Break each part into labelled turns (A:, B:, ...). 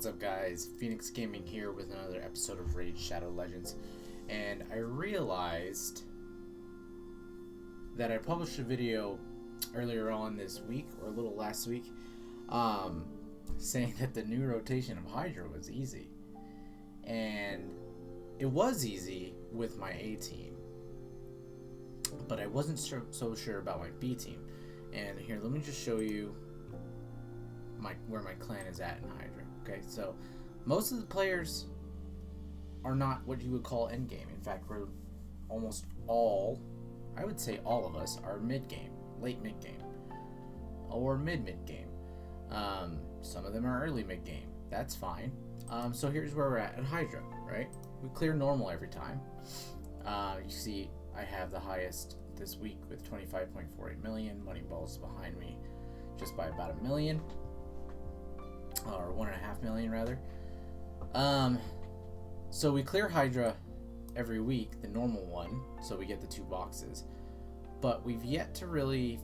A: What's up, guys? Fenyks-Gaming here with another episode of Raid Shadow Legends, and I realized that I published a video earlier on this week, or a little last week, saying that the new rotation of Hydra was easy, and it was easy with my A team, but I wasn't so sure about my B team. And here, let me just show you where my clan is at in Hydra. Okay, so most of the players are not what you would call endgame. In fact, we're almost all, I would say all of us, are mid-game, late mid-game, or mid-game. Some of them are early mid-game. That's fine. So here's where we're at Hydra, right? We clear normal every time. You see I have the highest this week with 25.48 million. Moneyball's behind me just by about $1 million. Or 1.5 million rather. So we clear Hydra every week, the normal one, so we get the 2 boxes. But we've yet to really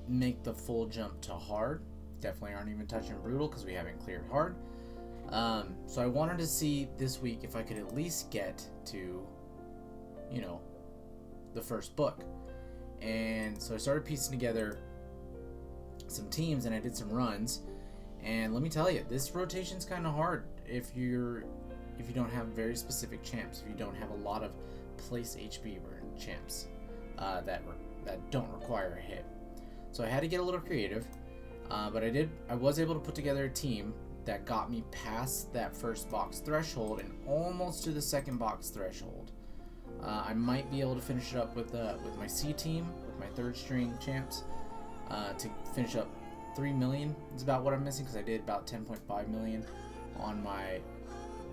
A: make the full jump to hard. Definitely aren't even touching brutal because we haven't cleared hard. So I wanted to see this week if I could at least get to, you know, the first book. And so I started piecing together some teams and I did some runs. And let me tell you, this rotation's kind of hard if you don't have very specific champs, if you don't have a lot of place HP burn champs that don't require a hit. So I had to get a little creative, but I was able to put together a team that got me past that first box threshold and almost to the second box threshold. I might be able to finish it up with my C team, with my 3rd string champs, to finish up 3 million is about what I'm missing, because I did about 10.5 million on my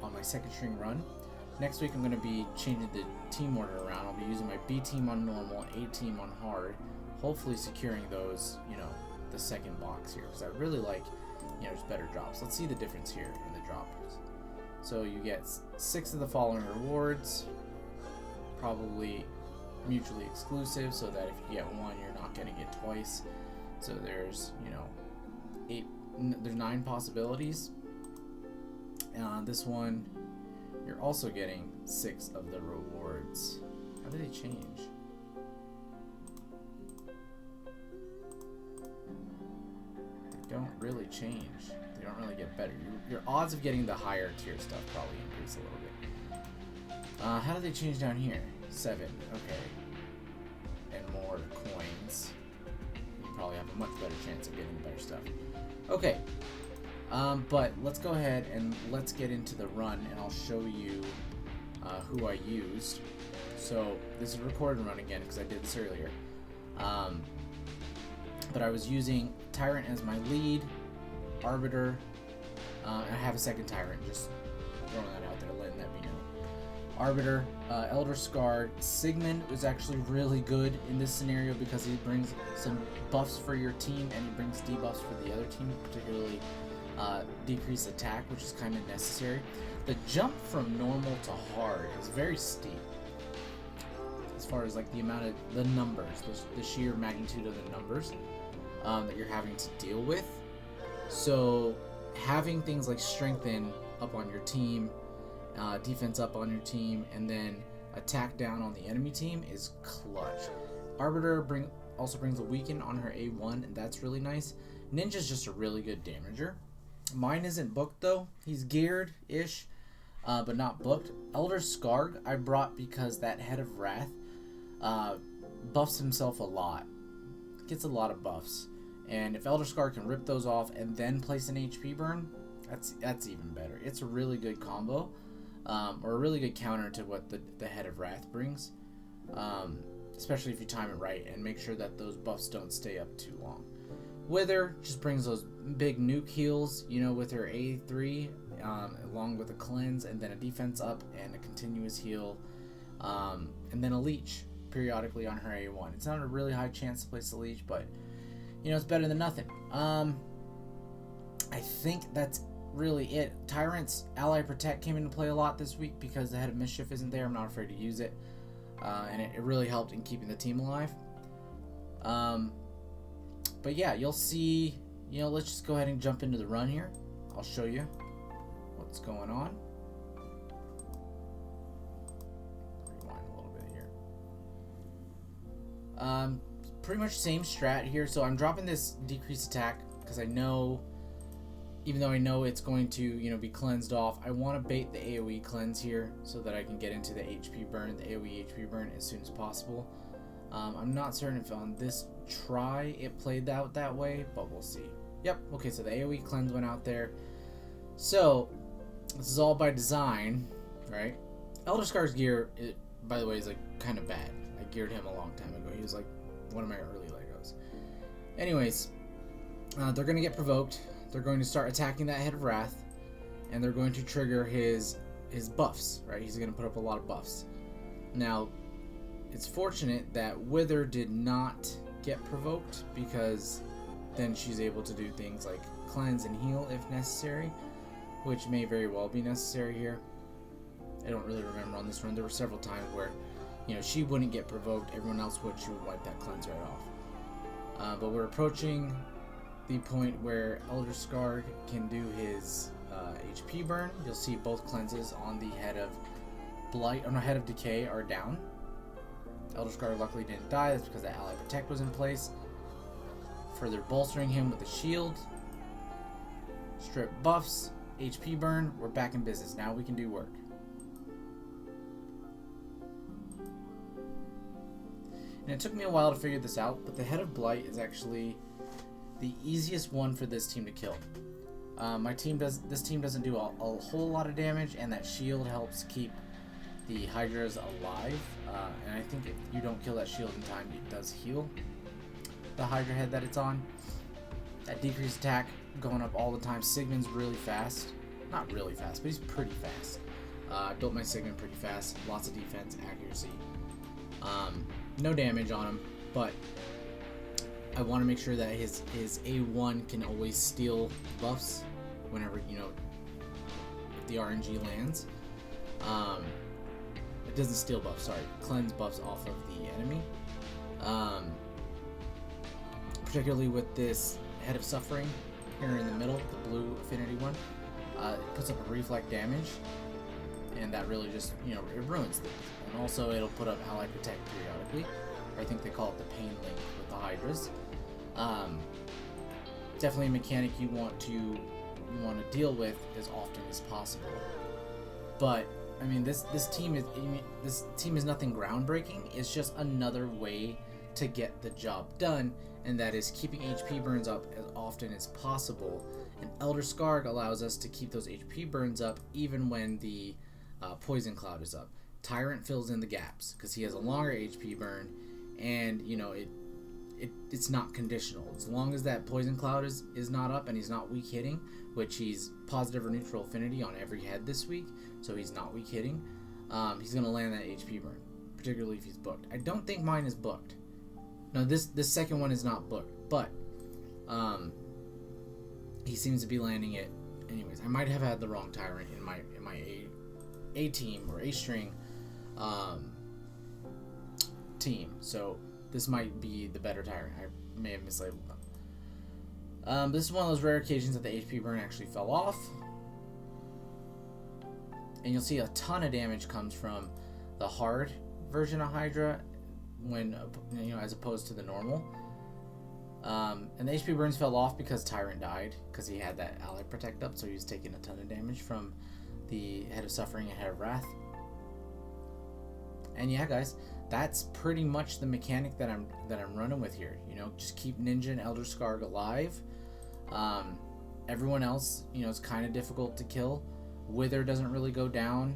A: 2nd string run. Next week I'm going to be changing the team order around. I'll be using my B team on normal, A team on hard, hopefully securing those, you know, the second box here, because I really like, you know, just better drops. Let's see the difference here in the drops. So you get 6 of the following rewards, probably mutually exclusive, so that if you get one, you're not getting it twice. So there's, you know, there's 9 possibilities. This one, you're also getting 6 of the rewards. How do they change? They don't really change. They don't really get better. Your odds of getting the higher tier stuff probably increase a little bit. How do they change down here? 7, okay. And more coins. Probably have a much better chance of getting the better stuff. Okay, but let's go ahead and let's get into the run, and I'll show you who I used. So this is a recorded run again because I did this earlier. But I was using Tyrant as my lead, Arbiter. I have a 2nd Tyrant, just throwing that out there, letting that be known. Arbiter, Elder Scarred. Sigmund was actually really good in this scenario because he brings some buffs for your team and he brings debuffs for the other team, particularly decreased attack, which is kind of necessary. The jump from normal to hard is very steep as far as like the amount of the numbers, the sheer magnitude of the numbers that you're having to deal with. So having things like strengthen up on your team, defense up on your team, and then attack down on the enemy team is clutch. Arbiter also brings a weaken on her A1, and that's really nice. Ninja's just a really good damager. Mine isn't booked though. He's geared-ish, but not booked. Elder Scarred I brought because that Head of Wrath buffs himself a lot. Gets a lot of buffs. And if Elder Scarred can rip those off and then place an HP burn, that's even better. It's a really good combo. Or a really good counter to what the Head of Wrath brings, especially if you time it right and make sure that those buffs don't stay up too long. Wither just brings those big nuke heals, you know, with her A3, along with a cleanse, and then a defense up and a continuous heal, and then a leech periodically on her A1. It's not a really high chance to place a leech, but you know, it's better than nothing. I think that's really it. Tyrant's Ally Protect came into play a lot this week because the Head of Mischief isn't there. I'm not afraid to use it, and it really helped in keeping the team alive. But yeah, you'll see, you know, let's just go ahead and jump into the run here. I'll show you. what's going on. Rewind a little bit here. Pretty much same strat here. So I'm dropping this decreased attack because I know, even though I know it's going to, you know, be cleansed off, I want to bait the AoE cleanse here so that I can get into the HP burn, the AoE HP burn, as soon as possible. I'm not certain if on this try it played out that way, but we'll see. Yep, okay, so the AoE cleanse went out there. So, this is all by design, right? Elder Scar's gear, by the way, is like kind of bad. I geared him a long time ago. He was like one of my early Legos. Anyways, they're going to get provoked. They're going to start attacking that Head of Wrath, and they're going to trigger his buffs, right? He's going to put up a lot of buffs. Now, it's fortunate that Wither did not get provoked, because then she's able to do things like cleanse and heal if necessary, which may very well be necessary here. I don't really remember on this run. There were several times where, you know, she wouldn't get provoked, everyone else would. She would wipe that cleanse right off. But we're approaching the point where Elder Scar can do his HP burn. You'll see both cleanses on the Head of Blight, on the Head of Decay, are down. Elder Scar luckily didn't die. That's because the Ally Protect was in place. Further bolstering him with the shield. Strip buffs, HP burn. We're back in business. Now we can do work. And it took me a while to figure this out, but the Head of Blight is actually the easiest one for this team to kill. This team doesn't do a whole lot of damage, and that shield helps keep the Hydras alive. And I think if you don't kill that shield in time, it does heal the Hydra head that it's on. That decreased attack going up all the time. Sigmund's really fast. Not really fast, but he's pretty fast. I built my Sigmund pretty fast. Lots of defense, accuracy. No damage on him, but I want to make sure that his A1 can always steal buffs whenever, you know, if the RNG lands. It doesn't steal buffs, sorry. Cleanse buffs off of the enemy. Particularly with this Head of Suffering here in the middle, the blue affinity one. It puts up a reflect damage, and that really just, you know, it ruins things. And also it'll put up Ally Protect periodically. I think they call it the pain link with the Hydras. Definitely a mechanic you want to deal with as often as possible. But I mean, this team is nothing groundbreaking. It's just another way to get the job done, and that is keeping HP burns up as often as possible. And Elder Scarg allows us to keep those HP burns up even when the Poison Cloud is up. Tyrant fills in the gaps because he has a longer HP burn, and you know it's not conditional. As long as that Poison Cloud is not up and he's not weak hitting, which he's positive or neutral affinity on every head this week, so he's not weak hitting, he's going to land that HP burn, particularly if he's booked. I don't think mine is booked. No, this second one is not booked, but he seems to be landing it anyways. I might have had the wrong Tyrant in my A team or A string team, so this might be the better Tyrant. I may have mislabeled them. This is one of those rare occasions that the HP burn actually fell off. And you'll see a ton of damage comes from the hard version of Hydra when, you know, as opposed to the normal. And the HP burns fell off because Tyrant died, because he had that Ally Protect up, so he was taking a ton of damage from the Head of Suffering and Head of Wrath. And yeah, guys, that's pretty much the mechanic that I'm running with here. You know, just keep Ninja and Elder Scarg alive. Everyone else, you know, is kind of difficult to kill. Wither doesn't really go down.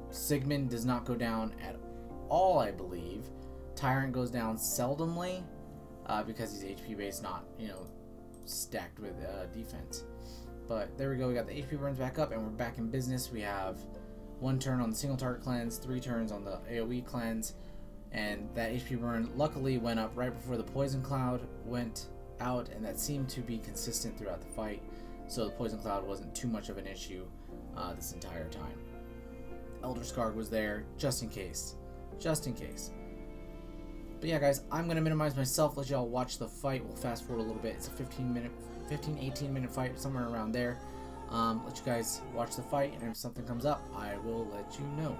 A: Sigmund does not go down at all, I believe. Tyrant goes down seldomly because he's HP based, not, you know, stacked with defense. But there we go. We got the HP burns back up, and we're back in business. We have 1 turn on the single target cleanse, 3 turns on the AoE cleanse, and that HP burn luckily went up right before the Poison Cloud went out, and that seemed to be consistent throughout the fight. So the Poison Cloud wasn't too much of an issue this entire time. Elder Scarg was there just in case. Just in case. But yeah, guys, I'm going to minimize myself, let y'all watch the fight. We'll fast forward a little bit. It's a 15, 18 minute fight, somewhere around there. Let you guys watch the fight, and if something comes up, I will let you know.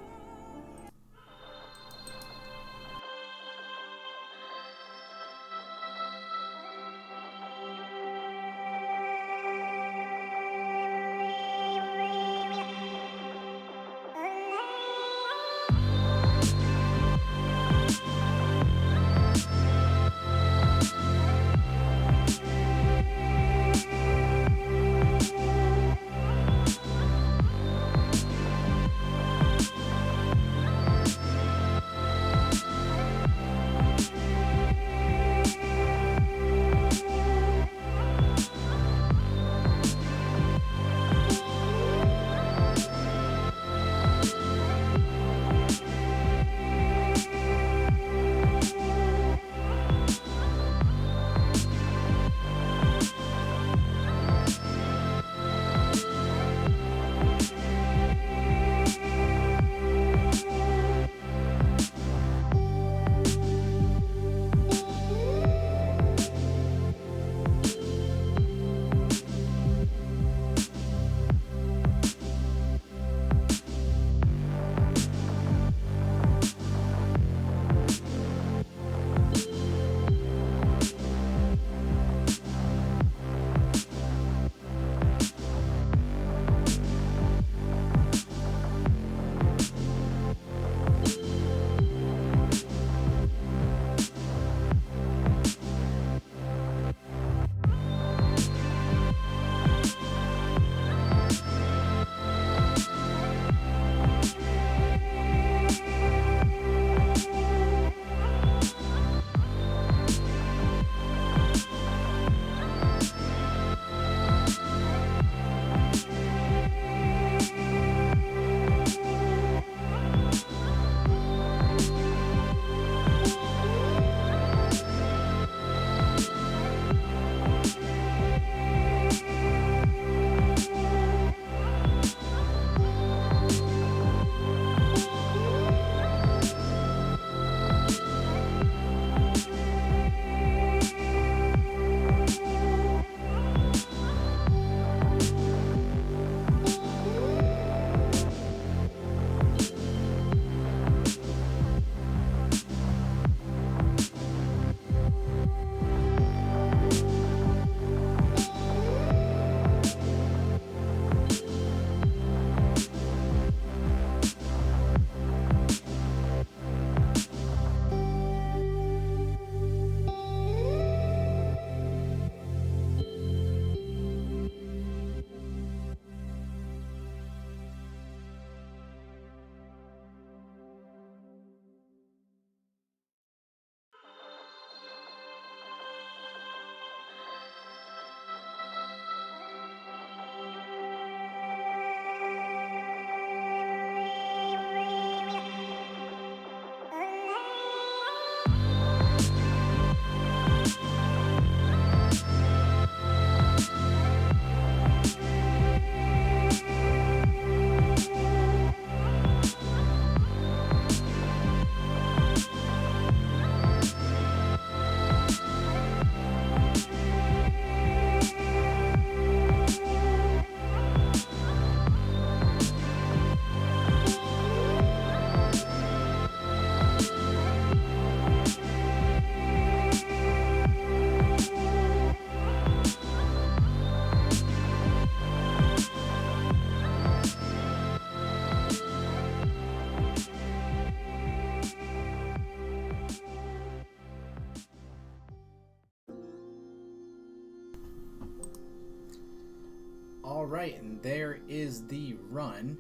A: Alright, and there is the run.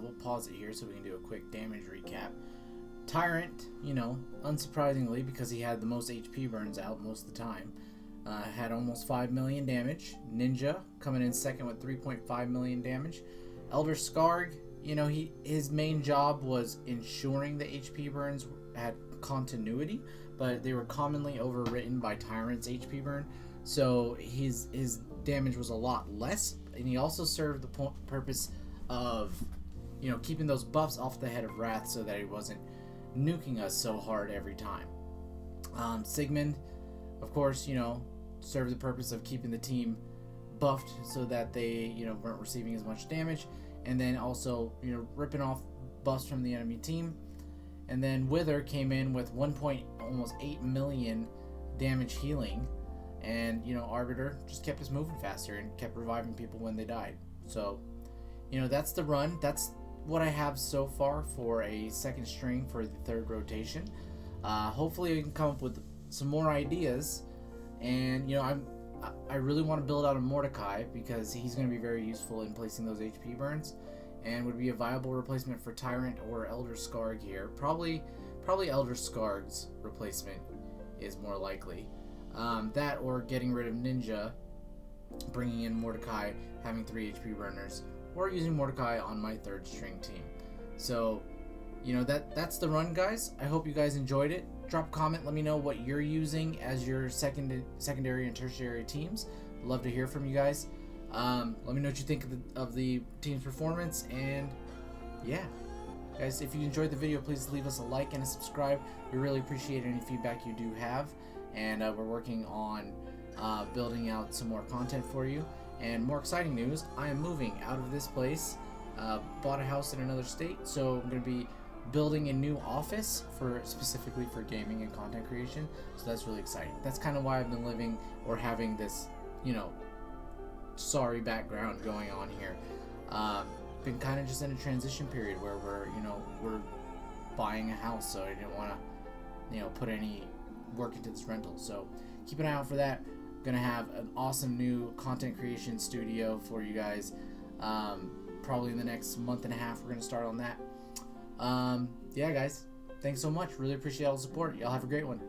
A: We'll pause it here so we can do a quick damage recap. Tyrant, you know, unsurprisingly, because he had the most HP burns out most of the time, had almost 5 million damage. Ninja coming in second with 3.5 million damage. Elder Skarg, you know, his main job was ensuring the HP burns had continuity, but they were commonly overwritten by Tyrant's HP burn, so his damage was a lot less, and he also served the purpose of, you know, keeping those buffs off the head of Wrath so that he wasn't nuking us so hard every time. Sigmund, of course, you know, served the purpose of keeping the team buffed so that they, weren't receiving as much damage, and then also, ripping off buffs from the enemy team. And then Wither came in with almost 8 million damage healing, and Arbiter just kept us moving faster and kept reviving people when they died. So that's the run. That's what I have so far for a second string for the third rotation. Hopefully I can come up with some more ideas, and I really want to build out a Mordecai because he's going to be very useful in placing those HP burns, and would be a viable replacement for Tyrant or Elder Scarg here. Probably Elder Scarg's replacement is more likely. That or getting rid of Ninja, bringing in Mordecai, having 3 HP burners, or using Mordecai on my third string team. So, that's the run, guys. I hope you guys enjoyed it. Drop a comment, let me know what you're using as your secondary and tertiary teams. Love to hear from you guys. Let me know what you think of the team's performance, and yeah. Guys, if you enjoyed the video, please leave us a like and a subscribe. We really appreciate any feedback you do have, and we're working on building out some more content for you. And more exciting news, I am moving out of this place, bought a house in another state, so I'm going to be building a new office specifically for gaming and content creation. So that's really exciting. That's kind of why I've been living or having this, sorry background going on here. Been kind of just in a transition period where we're buying a house, so I didn't want to, put any work into this rental. So keep an eye out for that. Gonna have an awesome new content creation studio for you guys. Probably in the next month and a half, we're gonna start on that. Yeah, guys, thanks so much. Really appreciate all the support. Y'all have a great one.